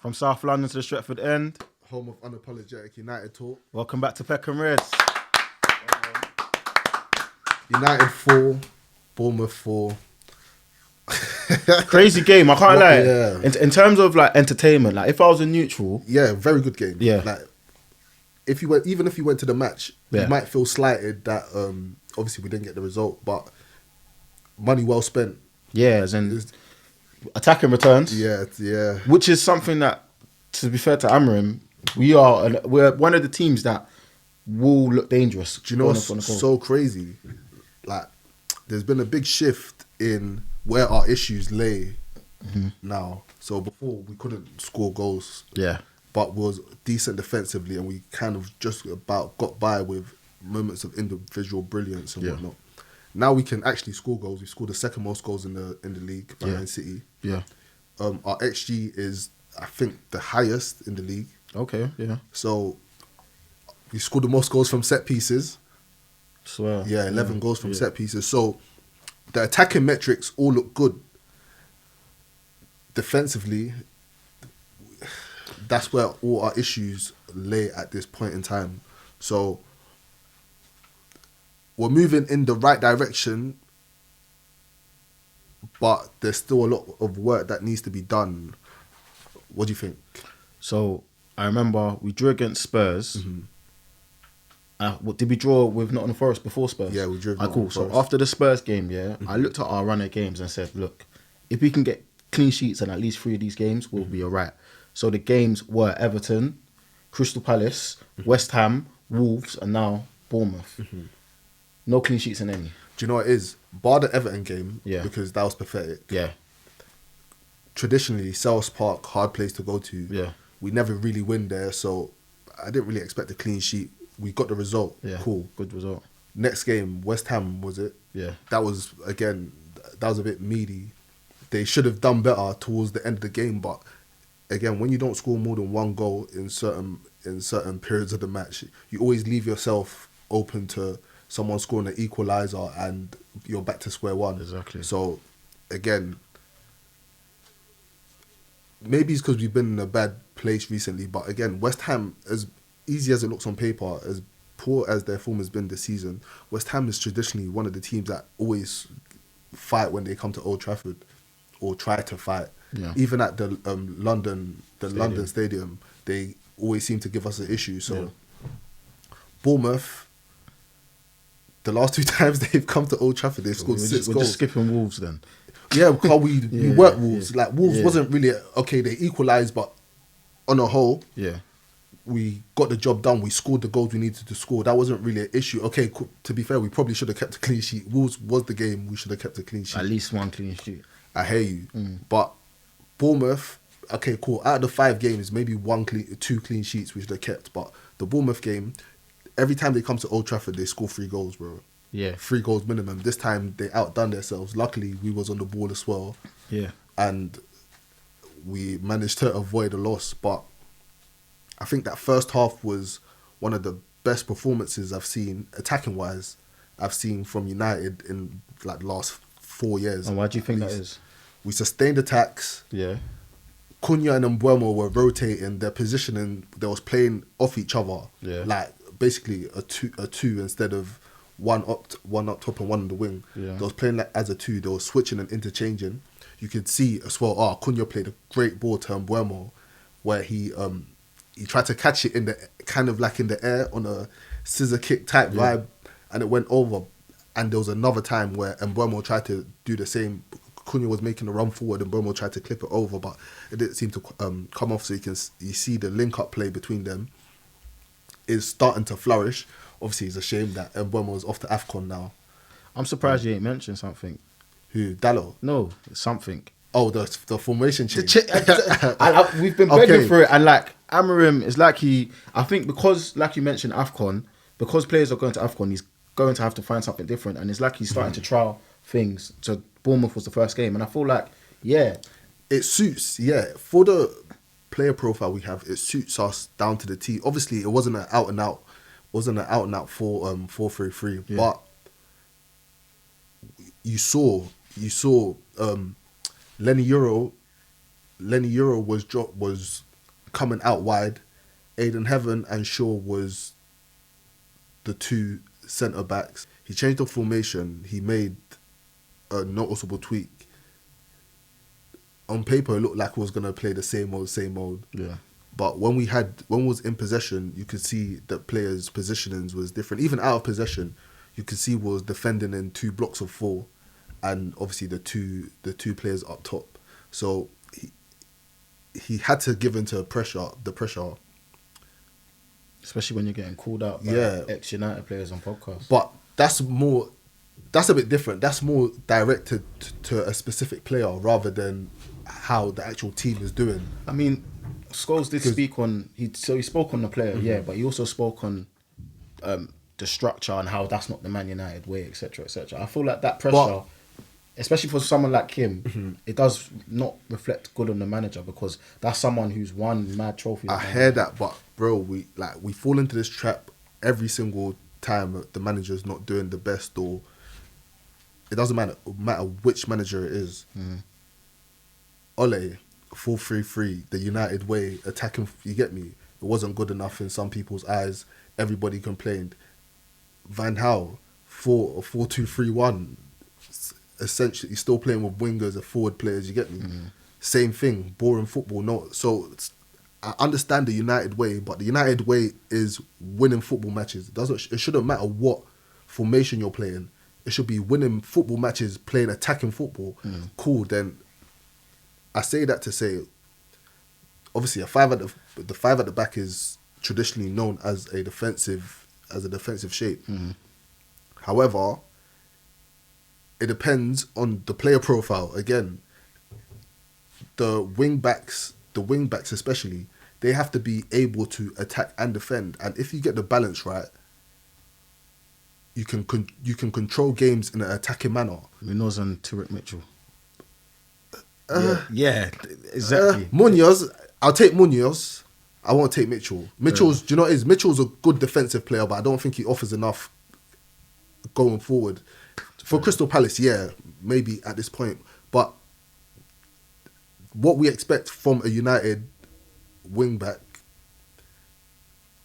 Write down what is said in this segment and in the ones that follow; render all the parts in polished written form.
From South London to the Stretford End. Home of unapologetic United talk. Welcome back to Peckham Reds. United 4, Bournemouth 4. Crazy game, I can't lie. Yeah. In terms of like entertainment, like if I was a neutral, Yeah, very good game. Yeah. Like if you went to the match, you might feel slighted that obviously we didn't get the result, but money well spent. yeah, as in attacking returns. Yeah. Which is something that, to be fair to Amorim, we're one of the teams that will look dangerous. Do you know what's so crazy? Like, there's been a big shift in where our issues lay now. So before we couldn't score goals, but was decent defensively, and we kind of just about got by with moments of individual brilliance and whatnot. Now we can actually score goals. We scored the second most goals in the league behind City. Yeah. Our XG is, I think, the highest in the league. Okay, yeah. So we scored the most goals from set pieces. Swear. Yeah, 11 goals from set pieces. So the attacking metrics all look good. Defensively, that's where all our issues lay at this point in time. So we're moving in the right direction, but there's still a lot of work that needs to be done. What do you think? So I remember we drew against Spurs. Did we draw with Nottingham Forest before Spurs? Yeah, we drew with Cool. Nottingham So Forest. after the Spurs game, I looked at our run of games and said, look, if we can get clean sheets in at least 3 of these games, we'll be all right. So the games were Everton, Crystal Palace, West Ham, Wolves, and now Bournemouth. No clean sheets in any. Do you know what it is? Bar the Everton game, because that was pathetic. Yeah. Traditionally, Selhurst Park, hard place to go to. Yeah. We never really win there, so I didn't really expect a clean sheet. We got the result. Yeah. Cool. Good result. Next game, West Ham, was it? Yeah. That was a bit meaty. They should have done better towards the end of the game, but again, when you don't score more than one goal in certain periods of the match, you always leave yourself open to someone scoring an equaliser and you're back to square one. Exactly. So, again, maybe it's because we've been in a bad place recently, but again, West Ham, as easy as it looks on paper, as poor as their form has been this season, West Ham is traditionally one of the teams that always fight when they come to Old Trafford, or try to fight. Yeah. Even at the London Stadium, they always seem to give us an issue. So, Bournemouth, the last 2 times they've come to Old Trafford, they've scored 6 goals. We're just skipping Wolves then. Yeah, because we weren't Wolves. Yeah. Like, Wolves wasn't really... Okay, they equalised, but on a whole, we got the job done. We scored the goals we needed to score. That wasn't really an issue. Okay, to be fair, we probably should have kept a clean sheet. Wolves was the game. We should have kept a clean sheet. At least 1 clean sheet. I hear you. But Bournemouth, okay, cool. Out of the 5 games, maybe 2 clean sheets we should have kept. But the Bournemouth game, every time they come to Old Trafford, they score 3 goals, bro. Yeah. 3 goals minimum. This time, they outdone themselves. Luckily, we was on the ball as well. Yeah. And we managed to avoid a loss. But I think that first half was one of the best performances I've seen, attacking-wise, I've seen from United in like the last 4 years. And why do you think that is? We sustained attacks. Yeah. Cunha and Mbeumo were rotating their positioning. They was playing off each other. Yeah. Like basically a two instead of one up top and one on the wing. Yeah. They was playing that as a 2. They were switching and interchanging. You could see as well. Cunha played a great ball to Mbeumo, where he tried to catch it in the kind of like in the air on a scissor kick type vibe, and it went over. And there was another time where Mbeumo tried to do the same. Cunha was making a run forward and Mbeumo tried to clip it over, but it didn't seem to come off. So you see the link-up play between them is starting to flourish. Obviously, it's a shame that Mbeumo is off to AFCON now. I'm surprised you ain't mentioned something. Who? Dallo? No, something. Oh, the formation change. We've been begging for it, and like Amorim is like I think because like you mentioned AFCON, because players are going to AFCON, he's going to have to find something different, and it's like he's starting to trial things. So Bournemouth was the first game, and I feel like it suits. Yeah, for the player profile we have, it suits us down to the T. Obviously, it wasn't an out and out 4-3-3, but you saw Lenny Euro was coming out wide. Aiden Heaven and Shaw was the two centre backs. He changed the formation. He made a noticeable tweak. On paper, it looked like we was gonna play the same old. Yeah. But when we was in possession, you could see that players' positionings was different. Even out of possession, you could see we was defending in 2 blocks of 4, and obviously the two players up top. So he had to give into the pressure. Especially when you're getting called out by ex-United players on podcasts. But that's a bit different. That's more directed to a specific player rather than how the actual team is doing. I mean, Scholes did speak on... He spoke on the player, but he also spoke on the structure and how that's not the Man United way, etc., etc. I feel like that pressure, especially for someone like him, it does not reflect good on the manager, because that's someone who's won mad trophies. I hear that, but bro, we fall into this trap every single time the manager's not doing the best, or it doesn't matter which manager it is. Ole, 4-3-3, the United way, attacking, you get me? It wasn't good enough in some people's eyes. Everybody complained. Van Gaal, 4-2-3-1, essentially he's still playing with wingers and forward players, you get me? Same thing, boring football. No, so I understand the United way, but the United way is winning football matches. It shouldn't matter what formation you're playing. It should be winning football matches, playing attacking football. Cool. Then I say that to say, obviously, the five at the back is traditionally known as a defensive shape. However, it depends on the player profile. Again, the wing backs especially, they have to be able to attack and defend. And if you get the balance right, you can control games in an attacking manner. Munoz and Tariq Mitchell. Yeah, exactly. Munoz, I'll take Munoz. I won't take Mitchell. Mitchell's, do you know what it is? Mitchell's a good defensive player, but I don't think he offers enough going forward. For Crystal Palace, yeah, maybe at this point. But what we expect from a United wing back,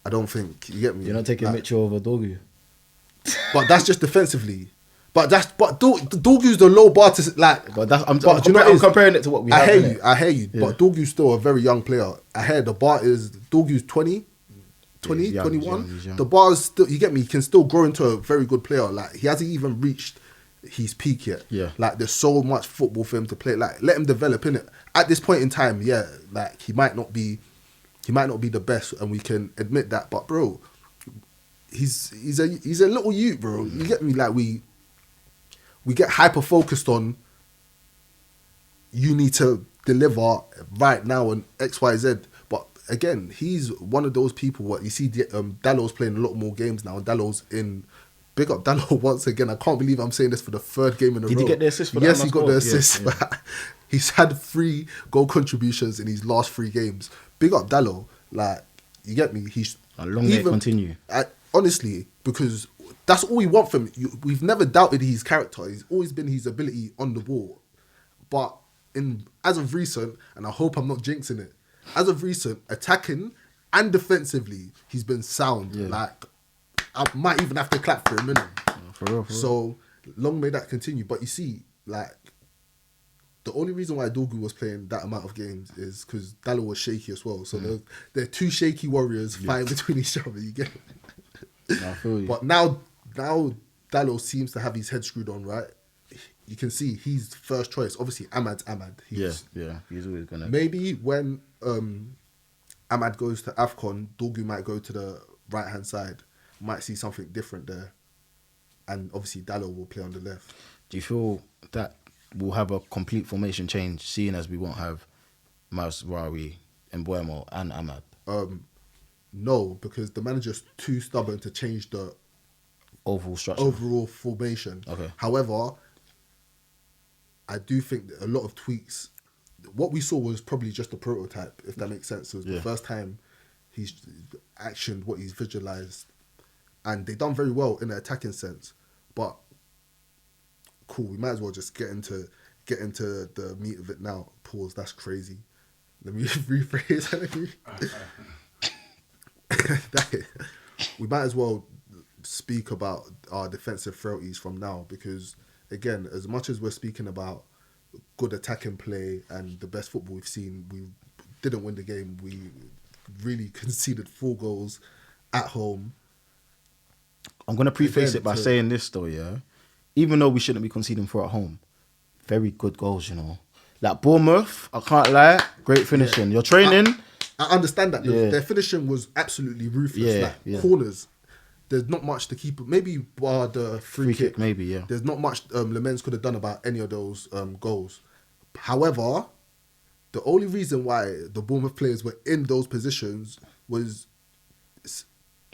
I don't think, you get me? You're not taking Mitchell over Dogu. But that's just defensively. But Dorgu's the low bar to like. But that's I'm comparing it to what we have. I hear you. Yeah. But Dorgu's still a very young player. I hear the bar is Dorgu's 20, 21. He's young. The bar is still, you get me. He can still grow into a very good player. Like he hasn't even reached his peak yet. Yeah. Like there's so much football for him to play. Like let him develop in it. At this point in time, yeah. Like he might not be the best, and we can admit that. But bro, he's a little youth, bro. You get me? Like we get hyper focused on you need to deliver right now and XYZ. But again, he's one of those people what you see Dallow's playing a lot more games now. Dallow's in big up Dallow once again. I can't believe I'm saying this for the 3rd game in a row. Did he get the assist for that? Yes, he got the assist. Yeah. He's had 3 goal contributions in his last 3 games. Big up Dallow. Like, you get me? He's long may it continue. Honestly, because that's all we want from him. We've never doubted his character. He's always been his ability on the ball. But as of recent, and I hope I'm not jinxing it, as of recent, attacking and defensively, he's been sound. Yeah. Like, I might even have to clap for him, innit? For real. So, long may that continue. But you see, like, the only reason why Dorgu was playing that amount of games is because Dallow was shaky as well. So, they're 2 shaky warriors fighting between each other, you get it? I feel you. But now Dallow seems to have his head screwed on, right? You can see he's first choice. Obviously, Ahmad's Ahmad. He's always gonna. Maybe when Ahmad goes to AFCON, Dorgu might go to the right hand side. Might see something different there, and obviously Dallow will play on the left. Do you feel that we'll have a complete formation change, seeing as we won't have Mazraoui, Mbeumo, and Ahmad? No, because the manager's too stubborn to change the overall formation. Okay. However, I do think that a lot of tweaks. What we saw was probably just a prototype, if that makes sense. It was the first time he's actioned what he's visualized, and they done very well in the attacking sense. But cool, we might as well just get into the meat of it now. Pause. That's crazy. Let me rephrase. We might as well speak about our defensive frailties from now because, again, as much as we're speaking about good attacking play and the best football we've seen, we didn't win the game. We really conceded 4 goals at home. I'm going to preface it by saying this though, yeah. Even though we shouldn't be conceding 4 at home, very good goals, you know. Like Bournemouth, I can't lie, great finishing. Yeah. You're training. I understand that. Their finishing was absolutely ruthless. Corners, there's not much to keep. Maybe bar the free kick. Maybe, yeah. There's not much Lemens could have done about any of those goals. However, the only reason why the Bournemouth players were in those positions was,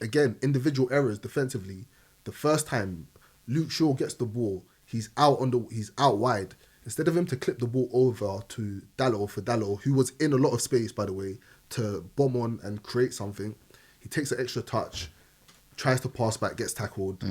again, individual errors defensively. The first time Luke Shaw gets the ball, he's out wide. Instead of him to clip the ball over to Dalot, who was in a lot of space, by the way, to bomb on and create something, he takes an extra touch, tries to pass back, gets tackled,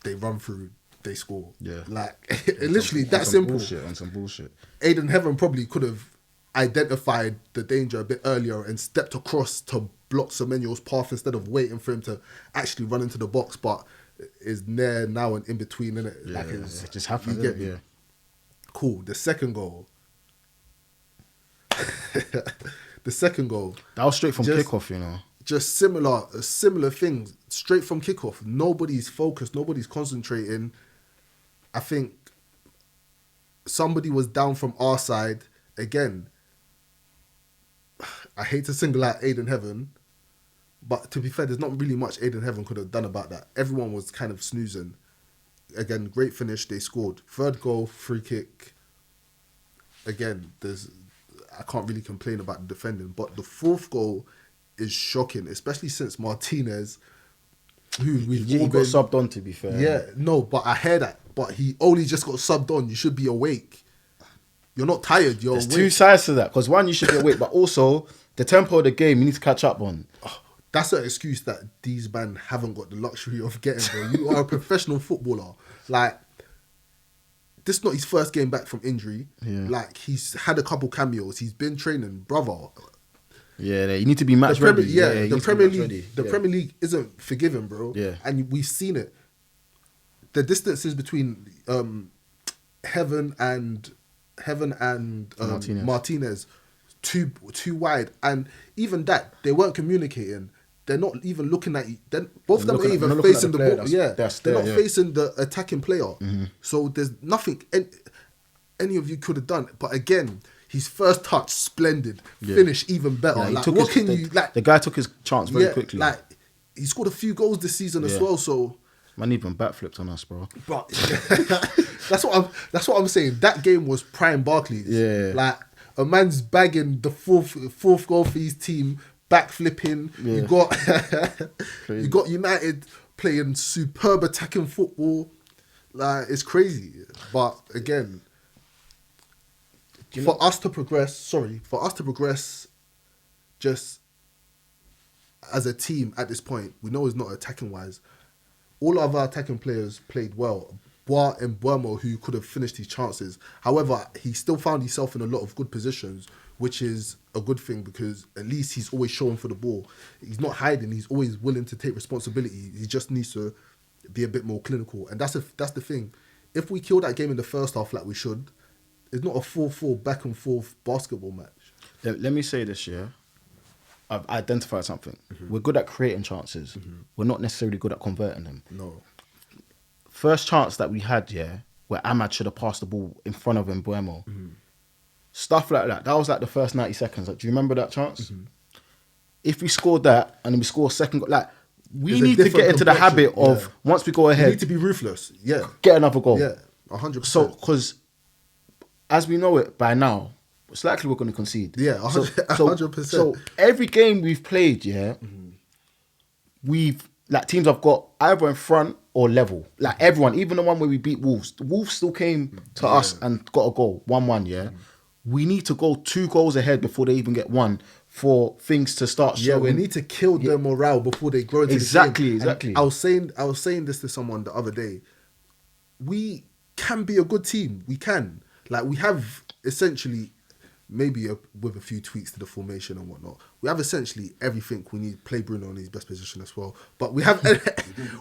they run through, they score. Yeah. Like, literally that simple. On some bullshit. Aiden Heaven probably could have identified the danger a bit earlier and stepped across to block Semenyo's path instead of waiting for him to actually run into the box, but is near now and in between, innit? Yeah, like it just happened, yeah. Cool. The second goal. That was straight from kickoff, you know. Just similar things. Straight from kickoff. Nobody's focused. Nobody's concentrating. I think somebody was down from our side. Again, I hate to single out Aiden Heaven, but to be fair, there's not really much Aiden Heaven could have done about that. Everyone was kind of snoozing. Again, great finish. They scored. Third goal, free kick. Again, I can't really complain about the defending, but the fourth goal is shocking, especially since Martinez, who he got subbed on, to be fair. Yeah, no, but I hear that. But he only just got subbed on. You should be awake. You're not tired. There's awake. 2 sides to that, because one, you should be awake, but also the tempo of the game you need to catch up on. That's an excuse that these men haven't got the luxury of getting, bro. You are a professional footballer. Like, this is not his first game back from injury. Yeah. Like, he's had a couple cameos. He's been training, brother. Yeah, you need to be match ready. The Premier League isn't forgiving, bro. Yeah. And we've seen it. The distances between Heaven and Martinez too wide, and even that they weren't communicating. They're not even looking at you. Both of them ain't even facing the ball. They're not facing the attacking player. Mm-hmm. So there's nothing any of you could have done. But again, his first touch, splendid. Finish, even better. Yeah, like, what can you like? The guy took his chance very quickly. Like, he scored a few goals this season as well. So man, even backflipped on us, bro. But that's what I'm saying. That game was prime Barclays. Yeah, like a man's bagging the fourth goal for his team. Backflipping, you got United playing superb attacking football. Like, it's crazy. But again, for us to progress, just as a team at this point, we know it's not attacking wise. All of our attacking players played well. Bois and Bournemouth, who could have finished his chances. However, he still found himself in a lot of good positions, which is a good thing because at least he's always showing for the ball. He's not hiding. He's always willing to take responsibility. He just needs to be a bit more clinical. And that's the thing. If we kill that game in the first half like we should, it's not a 4-4 back and forth basketball match. Let me say this, yeah. I've identified something. Mm-hmm. We're good at creating chances. Mm-hmm. We're not necessarily good at converting them. No. First chance that we had, yeah, where Ahmad should have passed the ball in front of Mbeumo. Mm-hmm. Stuff like that. That was like the first 90 seconds. Like, do you remember that chance? Mm-hmm. If we scored that and then we score a second, like, we need to get into the habit of, once we go ahead, we need to be ruthless. Yeah. Get another goal. Yeah, 100%. So, because as we know it by now, it's likely we're going to concede. Yeah, 100%. So every game we've played, we've, like, teams have got either in front or level. Like, everyone, even the one where we beat Wolves, the Wolves still came to us and got a goal, 1-1, yeah? We need to go 2 goals ahead before they even get one for things to start showing. Yeah, we need to kill their morale before they grow into exactly. And I was saying this to someone the other day. We can be a good team. We can. Like, we have essentially maybe with a few tweaks to the formation and whatnot. We have essentially everything we need. Play Bruno in his best position as well. But we have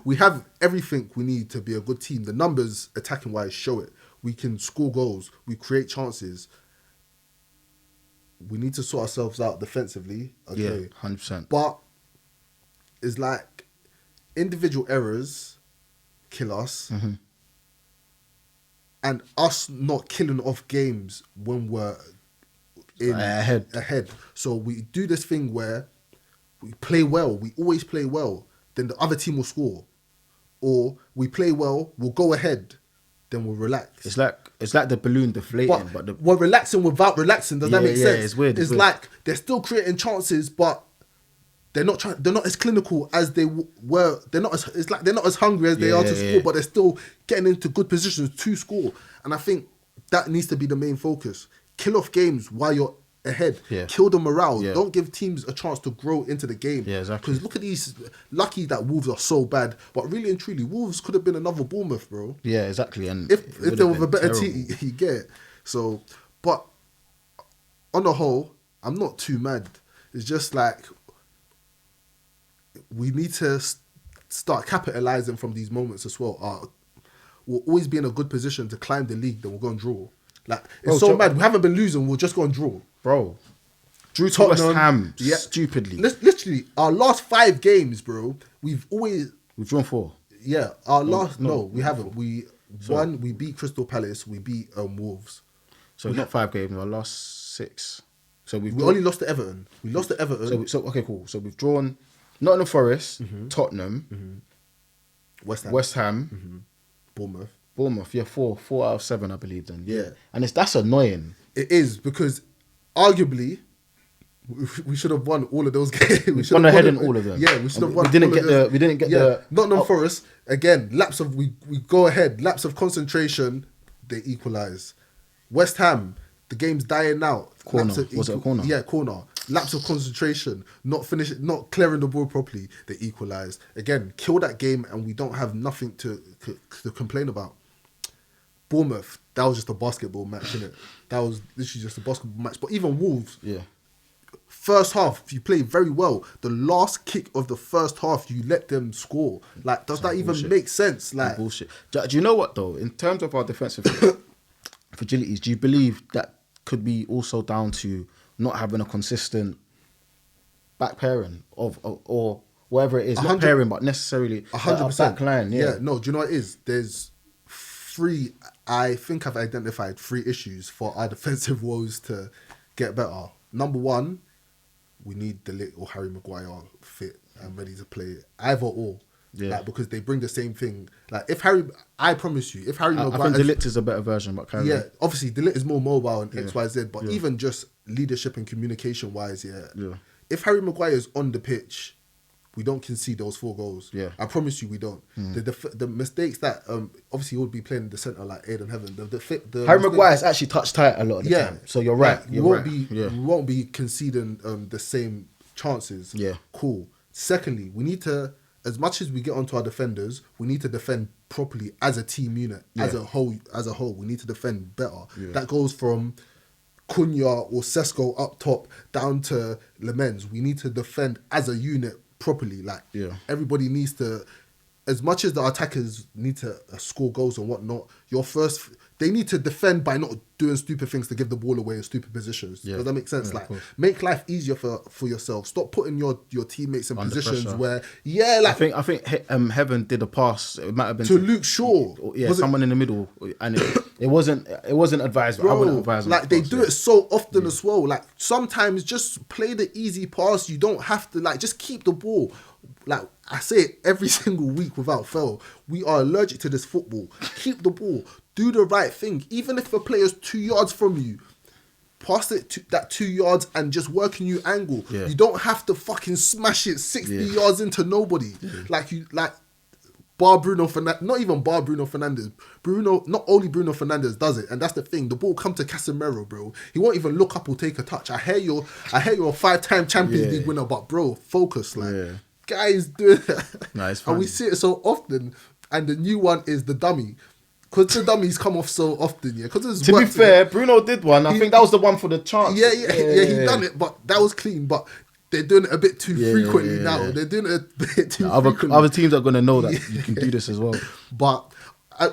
we have everything we need to be a good team. The numbers, attacking wise, show it. We can score goals. We create chances. We need to sort ourselves out defensively. Okay. Yeah, 100%. But it's like individual errors kill us. Mm-hmm. And us not killing off games when we're ahead. So we do this thing where we play well. We always play well. Then the other team will score. Or we play well, we'll go ahead. Then we'll relax. It's like the balloon deflating, but we're relaxing without relaxing. Does that make sense? It's weird. It's like they're still creating chances, but they're not as clinical as they were. They're not as hungry as they are to score, but they're still getting into good positions to score. And I think that needs to be the main focus. Kill off games while you're ahead. Yeah. Kill the morale. Yeah. Don't give teams a chance to grow into the game. Yeah, exactly. Because look at these. Lucky that Wolves are so bad, but really and truly, Wolves could have been another Bournemouth, bro. Yeah, exactly. And if they were a better team, you get it. So, but on the whole, I'm not too mad. It's just like we need to start capitalizing from these moments as well. We'll always be in a good position to climb the league, then we'll go and draw. Like, it's mad. We haven't been losing, we'll just go and draw. Bro, drew to West Ham stupidly. Literally, our last 5 games, bro, we've drawn 4. Yeah, our last... No, we haven't. We beat Crystal Palace, we beat Wolves. So not 5 games, our last 6. So we only lost to Everton. We lost to Everton. So okay, cool. So we've drawn Nottingham Forest, Tottenham, West Ham, Bournemouth. Yeah, 4 out of 7, I believe. Then and that's annoying. It is, because arguably we should have won all of those games. We should won have ahead in all of them. Yeah, we should have won. We didn't get the Nottingham Forest again. Lapse of we go ahead. Lapse of concentration. They equalise. West Ham, the game's dying out. Corner. Was it a corner? Yeah, corner. Lapse of concentration. Not clearing the ball properly. They equalised. Again, kill that game and we don't have nothing to complain about. Bournemouth, that was just a basketball match, innit? That was literally just a basketball match. But even Wolves, first half, you played very well. The last kick of the first half, you let them score. Like, does that even make sense? Like, bullshit. Do you know what though? In terms of our defensive fragilities, do you believe that could be also down to not having a consistent back pairing or whatever it is, not pairing, but necessarily 100% back line? Yeah. No. Do you know what it is? There's 3. I think I've identified 3 issues for our defensive woes to get better. Number 1, we need De Ligt or Harry Maguire fit and ready to play. Either or. Yeah. Like, because they bring the same thing. Like, I promise you, if Harry Maguire... I think De Ligt is a better version, but obviously De Ligt is more mobile and XYZ, but even just leadership and communication-wise, if Harry Maguire is on the pitch, we don't concede those 4 goals. Yeah. I promise you we don't. The mistakes that... obviously, he would be playing in the centre like Aiden Heaven. Harry Maguire is actually touch tight a lot of the time. So you're right. We won't be conceding the same chances. Yeah. Cool. Secondly, we need to... As much as we get onto our defenders, we need to defend properly as a team unit, as a whole. We need to defend better. Yeah. That goes from Cunha or Sesko up top down to Lemens. We need to defend as a unit properly. Like, everybody needs to, as much as the attackers need to score goals and whatnot, they need to defend by not doing stupid things to give the ball away in stupid positions. Yeah. Does that make sense? Like, make life easier for yourself. Stop putting your teammates in positions pressure. Where, I think Heaven did a pass. It might have been to Luke Shaw. Someone in the middle, and it wasn't advised. Bro, I wouldn't advise. Like, they do it so often as well. Like, sometimes just play the easy pass. You don't have to just keep the ball. Like, I say it every single week without fail. We are allergic to this football. Keep the ball. Do the right thing. Even if a player's 2 yards from you, pass it to that 2 yards and just work a new angle. Yeah. You don't have to fucking smash it 60 yards into nobody. Yeah. Bar Bruno Fernandes, not even bar Bruno Fernandes. Not only Bruno Fernandes does it, and that's the thing. The ball come to Casemiro, bro. He won't even look up or take a touch. I hear you're a 5-time Champions League winner, but bro, focus. Guys doing that. No, it's and we see it so often. And the new one is the dummy. because the dummies come off so often, yeah. Because to be fair, Bruno did one. I think that was the one for the chance. Yeah, he done it, but that was clean. But they're doing it a bit too frequently now. They're doing it a bit too frequently. Other teams are going to know that you can do this as well. But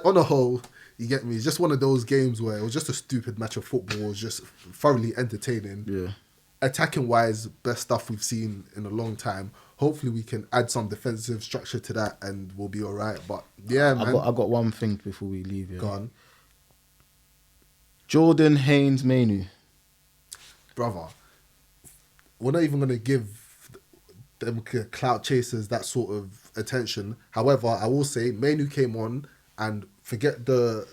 on the whole, you get me. It's just one of those games where it was just a stupid match of football. It was just thoroughly entertaining. Yeah. Attacking wise, best stuff we've seen in a long time. Hopefully we can add some defensive structure to that and we'll be all right. But yeah, man. I got one thing before we leave. Yeah. Go on. Jordan Haynes Mainu. Brother, we're not even going to give them clout chasers that sort of attention. However, I will say Mainu came on and forget the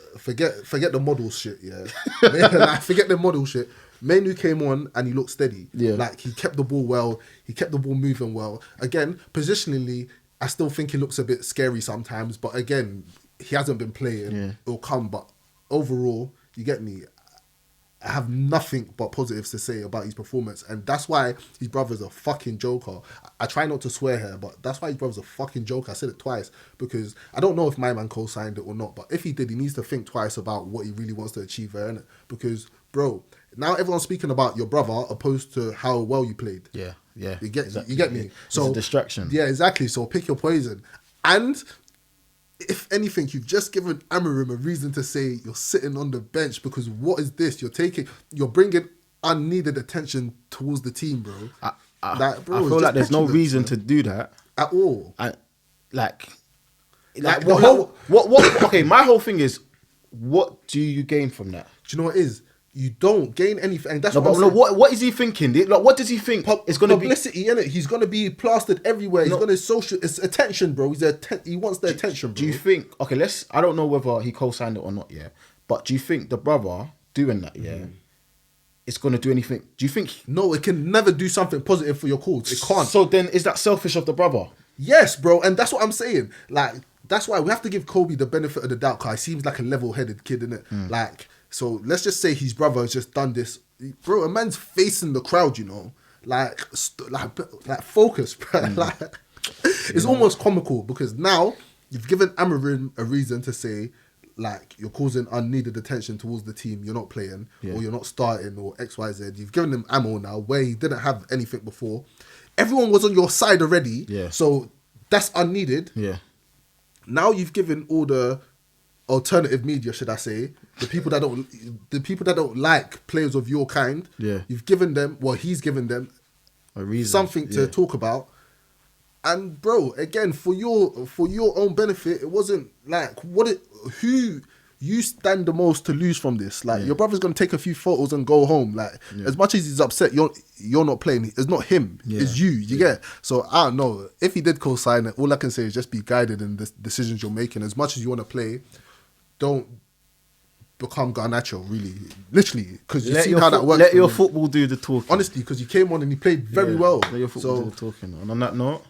model shit, yeah. Like, forget the model shit. Mainu came on and he looked steady. Yeah. Like, he kept the ball well. He kept the ball moving well. Again, positionally, I still think he looks a bit scary sometimes. But again, he hasn't been playing. Yeah. It'll come. But overall, you get me. I have nothing but positives to say about his performance. And that's why his brother's a fucking joker. I try not to swear here, but that's why his brother's a fucking joker. I said it twice because I don't know if my man co-signed it or not. But if he did, he needs to think twice about what he really wants to achieve there, innit? Because, bro, now everyone's speaking about your brother opposed to how well you played. Yeah. You get me? Yeah. So it's a distraction. Yeah, exactly. So pick your poison. And if anything, you've just given Amorim a reason to say you're sitting on the bench because what is this? You're bringing unneeded attention towards the team, bro. I feel like there's no reason to do that at all. Okay, my whole thing is, what do you gain from that? Do you know what it is? You don't gain anything, and that's what is he thinking? Like, what does he think? It's going to be publicity, innit? He's going to be plastered everywhere. He's going to social. It's attention, bro. He wants the attention, bro. Do you think? Okay, I don't know whether he co-signed it or not, yeah. But do you think the brother doing that, yeah, it's going to do anything? Do you think? No, it can never do something positive for your cause. It can't. So then, is that selfish of the brother? Yes, bro, and that's what I'm saying. Like, that's why we have to give Kobe the benefit of the doubt. Cause he seems like a level-headed kid, innit? Like. So let's just say his brother has just done this, bro. A man's facing the crowd, you know, like focus, bro. Like, it's almost comical because now you've given Amorim a reason to say, like, you're causing unneeded attention towards the team. You're not playing, or you're not starting, or X, Y, Z. You've given him ammo now where he didn't have anything before. Everyone was on your side already, so that's unneeded. Yeah. Now you've given all the alternative media, should I say, the people that don't like players of your kind, you've given them, he's given them a reason, something to talk about. And bro, again, for your own benefit, it wasn't like who you stand the most to lose from this. Like, your brother's gonna take a few photos and go home. Like, as much as he's upset, you're not playing. It's not him. It's you. You get. So I don't know if he did co-sign it. All I can say is just be guided in the decisions you're making. As much as you want to play, don't become Garnacho, really, literally, because you see how that works. Let your football do the talking. Honestly, because you came on and you played very well. Let your football do the talking. And on that note,